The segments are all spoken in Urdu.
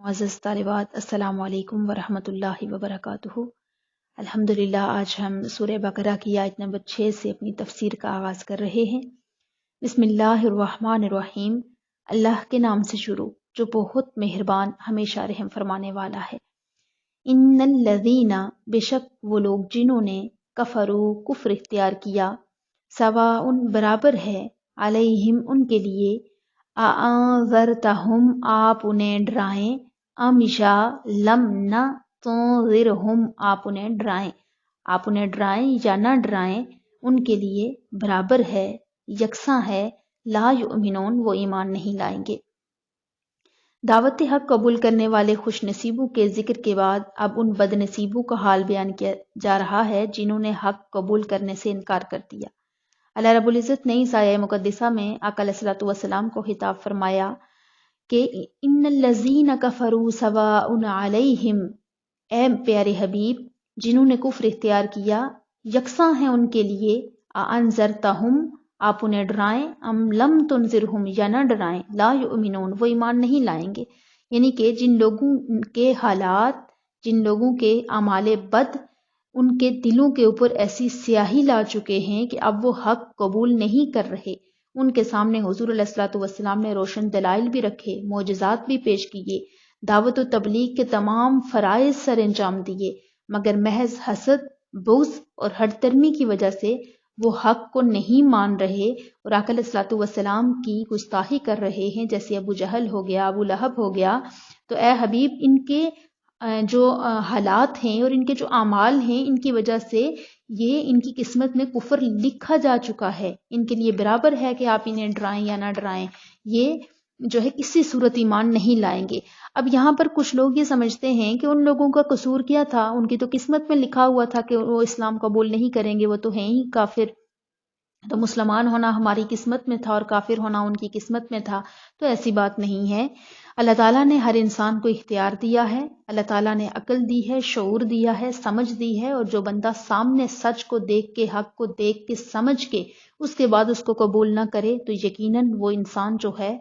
معزز طالبات السلام علیکم ورحمۃ اللہ وبرکاتہ۔ الحمدللہ آج ہم سورہ بقرہ کی آیت نمبر 6 سے اپنی تفسیر کا آغاز کر رہے ہیں۔ بسم اللہ الرحمن الرحیم، اللہ کے نام سے شروع جو بہت مہربان ہمیشہ رحم فرمانے والا ہے۔ ان الذین، بے شک وہ لوگ جنہوں نے کفروا کفر اختیار کیا، سواء برابر ہے، علیہم ان کے لیے، اانذرتہم آپ انہیں ڈرائیں، ام یا لم نہ تنذرہم آپ انہیں ڈرائیں یا نہ ڈرائیں، ان کے لیے برابر ہے، یکساں ہے، لا یؤمنون وہ ایمان نہیں لائیں گے۔ دعوت حق قبول کرنے والے خوش نصیبوں کے ذکر کے بعد اب ان بد نصیبوں کا حال بیان کیا جا رہا ہے جنہوں نے حق قبول کرنے سے انکار کر دیا۔ اللہ رب العزت نے اس آیہ مقدسہ میں آقا علیہ الصلوۃ والسلام کو خطاب فرمایا کہ ان الذین کفروا سواء علیہم، اے پیارے حبیب جنہوں نے کفر اختیار کیا یکساں ہیں ان کے لیے، انذرتہم آپ انہیں ڈرائیں، ام لم تنذرہم یا نہ ڈرائیں، لا یؤمنون وہ ایمان نہیں لائیں گے۔ یعنی کہ جن لوگوں کے حالات، جن لوگوں کے اعمال بد ان کے دلوں کے اوپر ایسی سیاہی لا چکے ہیں کہ اب وہ حق قبول نہیں کر رہے، ان کے سامنے حضور علیہ الصلوۃ والسلام نے روشن دلائل بھی رکھے، معجزات بھی پیش کیے، دعوت و تبلیغ کے تمام فرائض سر انجام دیے، مگر محض حسد، بغض اور ہٹ درمی کی وجہ سے وہ حق کو نہیں مان رہے اور آقا علیہ الصلوۃ والسلام کی گستاخی کر رہے ہیں، جیسے ابو جہل ہو گیا، ابو لہب ہو گیا۔ تو اے حبیب ان کے جو حالات ہیں اور ان کے جو اعمال ہیں ان کی وجہ سے یہ ان کی قسمت میں کفر لکھا جا چکا ہے، ان کے لیے برابر ہے کہ آپ انہیں ڈرائیں یا نہ ڈرائیں، یہ جو ہے کسی صورت ایمان نہیں لائیں گے۔ اب یہاں پر کچھ لوگ یہ سمجھتے ہیں کہ ان لوگوں کا قصور کیا تھا، ان کی تو قسمت میں لکھا ہوا تھا کہ وہ اسلام قبول نہیں کریں گے، وہ تو ہیں ہی کافر، تو مسلمان ہونا ہماری قسمت میں تھا اور کافر ہونا ان کی قسمت میں تھا۔ تو ایسی بات نہیں ہے۔ اللہ تعالیٰ نے ہر انسان کو اختیار دیا ہے، اللہ تعالیٰ نے عقل دی ہے، شعور دیا ہے، سمجھ دی ہے، اور جو بندہ سامنے سچ کو دیکھ کے، حق کو دیکھ کے، سمجھ کے اس کے بعد اس کو قبول نہ کرے تو یقیناً وہ انسان جو ہے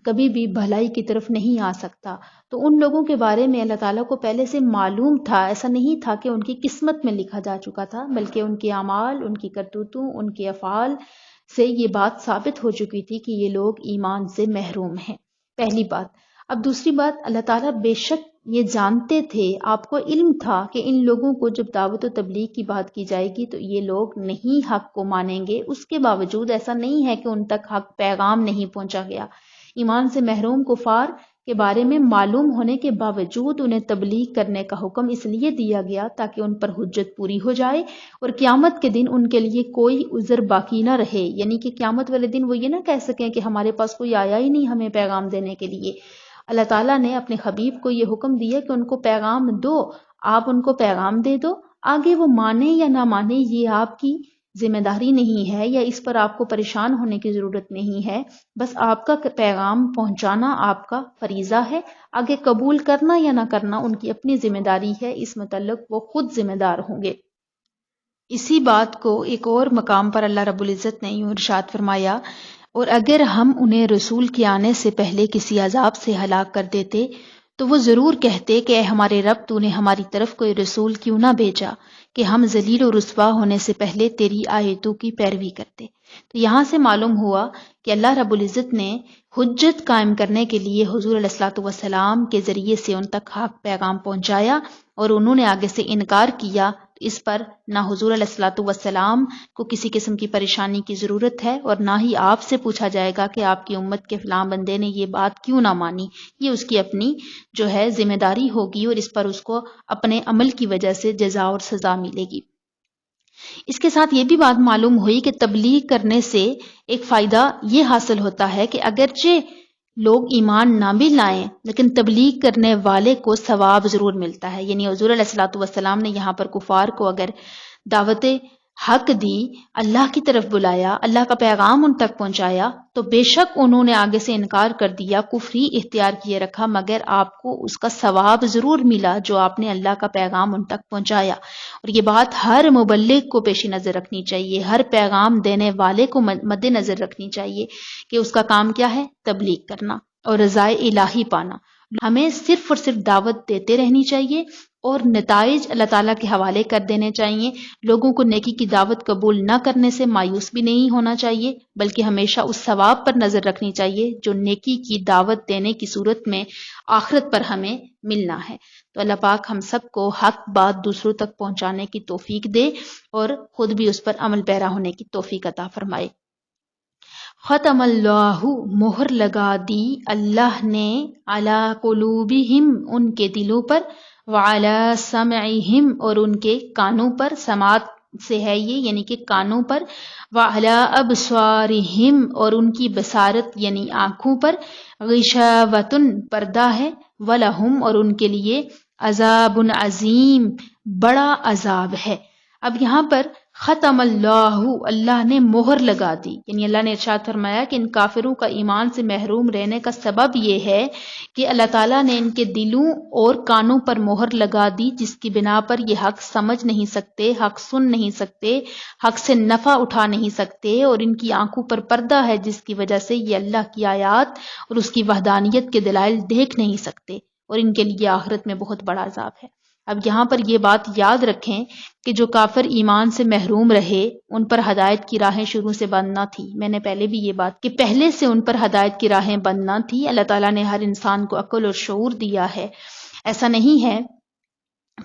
کبھی بھی بھلائی کی طرف نہیں آ سکتا۔ تو ان لوگوں کے بارے میں اللہ تعالیٰ کو پہلے سے معلوم تھا، ایسا نہیں تھا کہ ان کی قسمت میں لکھا جا چکا تھا، بلکہ ان کے اعمال، ان کی کرتوتوں، ان کے افعال سے یہ بات ثابت ہو چکی تھی کہ یہ لوگ ایمان سے محروم ہیں، پہلی بات۔ اب دوسری بات، اللہ تعالیٰ بے شک یہ جانتے تھے، آپ کو علم تھا کہ ان لوگوں کو جب دعوت و تبلیغ کی بات کی جائے گی تو یہ لوگ نہیں حق کو مانیں گے، اس کے باوجود ایسا نہیں ہے کہ ان تک حق پیغام نہیں پہنچا گیا۔ ایمان سے محروم کفار کے بارے میں معلوم ہونے کے باوجود انہیں تبلیغ کرنے کا حکم اس لیے دیا گیا تاکہ ان پر حجت پوری ہو جائے اور قیامت کے دن ان کے لیے کوئی عذر باقی نہ رہے، یعنی کہ قیامت والے دن وہ یہ نہ کہہ سکیں کہ ہمارے پاس کوئی آیا ہی نہیں ہمیں پیغام دینے کے لیے۔ اللہ تعالیٰ نے اپنے حبیب کو یہ حکم دیا کہ ان کو پیغام دو، آپ ان کو پیغام دے دو، آگے وہ مانے یا نہ مانے یہ آپ کی ذمہ داری نہیں ہے، یا اس پر آپ کو پریشان ہونے کی ضرورت نہیں ہے، بس آپ کا پیغام پہنچانا آپ کا فریضہ ہے، آگے قبول کرنا یا نہ کرنا ان کی اپنی ذمہ داری ہے، اس متعلق وہ خود ذمہ دار ہوں گے۔ اسی بات کو ایک اور مقام پر اللہ رب العزت نے یوں ارشاد فرمایا، اور اگر ہم انہیں رسول کے آنے سے پہلے کسی عذاب سے ہلاک کر دیتے تو وہ ضرور کہتے کہ اے ہمارے رب تو نے ہماری طرف کوئی رسول کیوں نہ بھیجا کہ ہم ذلیل و رسوا ہونے سے پہلے تیری آیتوں کی پیروی کرتے۔ تو یہاں سے معلوم ہوا کہ اللہ رب العزت نے حجت قائم کرنے کے لیے حضور علیہ الصلوۃ والسلام کے ذریعے سے ان تک حق پیغام پہنچایا، اور انہوں نے آگے سے انکار کیا، اس پر نہ حضور علیہ الصلوۃ والسلام کو کسی قسم کی پریشانی کی ضرورت ہے، اور نہ ہی آپ سے پوچھا جائے گا کہ آپ کی امت کے فلاں بندے نے یہ بات کیوں نہ مانی، یہ اس کی اپنی جو ہے ذمہ داری ہوگی، اور اس پر اس کو اپنے عمل کی وجہ سے جزا اور سزا ملے گی۔ اس کے ساتھ یہ بھی بات معلوم ہوئی کہ تبلیغ کرنے سے ایک فائدہ یہ حاصل ہوتا ہے کہ اگرچہ لوگ ایمان نہ بھی لائیں لیکن تبلیغ کرنے والے کو ثواب ضرور ملتا ہے۔ یعنی حضور علیہ الصلوۃ والسلام نے یہاں پر کفار کو اگر دعوت حق دی، اللہ کی طرف بلایا، اللہ کا پیغام ان تک پہنچایا، تو بے شک انہوں نے آگے سے انکار کر دیا، کفر ہی اختیار کیے رکھا، مگر آپ کو اس کا ثواب ضرور ملا جو آپ نے اللہ کا پیغام ان تک پہنچایا۔ اور یہ بات ہر مبلغ کو پیش نظر رکھنی چاہیے، ہر پیغام دینے والے کو مد نظر رکھنی چاہیے کہ اس کا کام کیا ہے، تبلیغ کرنا اور رضائے الہی پانا۔ ہمیں صرف اور صرف دعوت دیتے رہنی چاہیے اور نتائج اللہ تعالیٰ کے حوالے کر دینے چاہیے. لوگوں کو نیکی کی دعوت قبول نہ کرنے سے مایوس بھی نہیں ہونا چاہیے، بلکہ ہمیشہ اس ثواب پر نظر رکھنی چاہیے جو نیکی کی دعوت دینے کی صورت میں آخرت پر ہمیں ملنا ہے. تو اللہ پاک ہم سب کو حق بات دوسروں تک پہنچانے کی توفیق دے اور خود بھی اس پر عمل پیرا ہونے کی توفیق عطا فرمائے. ختم اللہ، مہر لگا دی اللہ نے، علی قلوبہم ان کے دلوں پر، وعلی سمعہم اور ان کے کانوں پر، سماعت سے ہے یہ یعنی کہ کانوں پر، وعلی ابصارہم اور ان کی بصارت یعنی آنکھوں پر، غشاوۃ پردہ ہے، ولہم اور ان کے لیے عذاب عظیم بڑا عذاب ہے. اب یہاں پر ختم اللہ، اللہ نے مہر لگا دی، یعنی اللہ نے ارشاد فرمایا کہ ان کافروں کا ایمان سے محروم رہنے کا سبب یہ ہے کہ اللہ تعالیٰ نے ان کے دلوں اور کانوں پر مہر لگا دی، جس کی بنا پر یہ حق سمجھ نہیں سکتے، حق سن نہیں سکتے، حق سے نفع اٹھا نہیں سکتے، اور ان کی آنکھوں پر پردہ ہے جس کی وجہ سے یہ اللہ کی آیات اور اس کی وحدانیت کے دلائل دیکھ نہیں سکتے، اور ان کے لیے آخرت میں بہت بڑا عذاب ہے. اب یہاں پر یہ بات یاد رکھیں کہ جو کافر ایمان سے محروم رہے ان پر ہدایت کی راہیں شروع سے بند نہ تھی. میں نے پہلے بھی یہ بات کہ پہلے سے ان پر ہدایت کی راہیں بند نہ تھی. اللہ تعالیٰ نے ہر انسان کو عقل اور شعور دیا ہے. ایسا نہیں ہے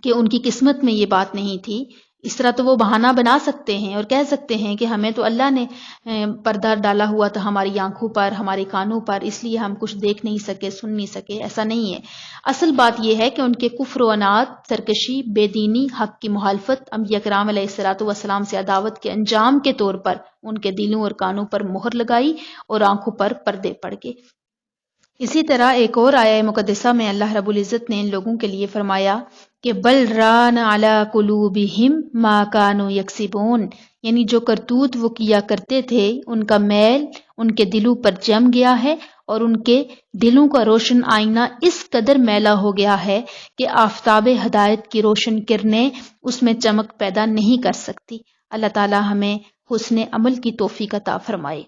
کہ ان کی قسمت میں یہ بات نہیں تھی. اس طرح تو وہ بہانہ بنا سکتے ہیں اور کہہ سکتے ہیں کہ ہمیں تو اللہ نے پردہ ڈالا ہوا تھا ہماری آنکھوں پر، ہمارے کانوں پر، اس لیے ہم کچھ دیکھ نہیں سکے، سن نہیں سکے. ایسا نہیں ہے. اصل بات یہ ہے کہ ان کے کفر و عناد، سرکشی، بے دینی، حق کی مخالفت، انبیاء کرام علیہ الصلوۃ والسلام سے عداوت کے انجام کے طور پر ان کے دلوں اور کانوں پر مہر لگائی اور آنکھوں پر پردے پڑ گئے. اسی طرح ایک اور آیہ مقدسہ میں اللہ رب العزت نے ان لوگوں کے لیے فرمایا کہ بل ران علی قلوبہم ما کانوا یکسبون، یعنی جو کرتوت وہ کیا کرتے تھے ان کا میل ان کے دلوں پر جم گیا ہے، اور ان کے دلوں کا روشن آئینہ اس قدر میلا ہو گیا ہے کہ آفتاب ہدایت کی روشن کرنیں اس میں چمک پیدا نہیں کر سکتی. اللہ تعالی ہمیں حسن عمل کی توفیق عطا فرمائے.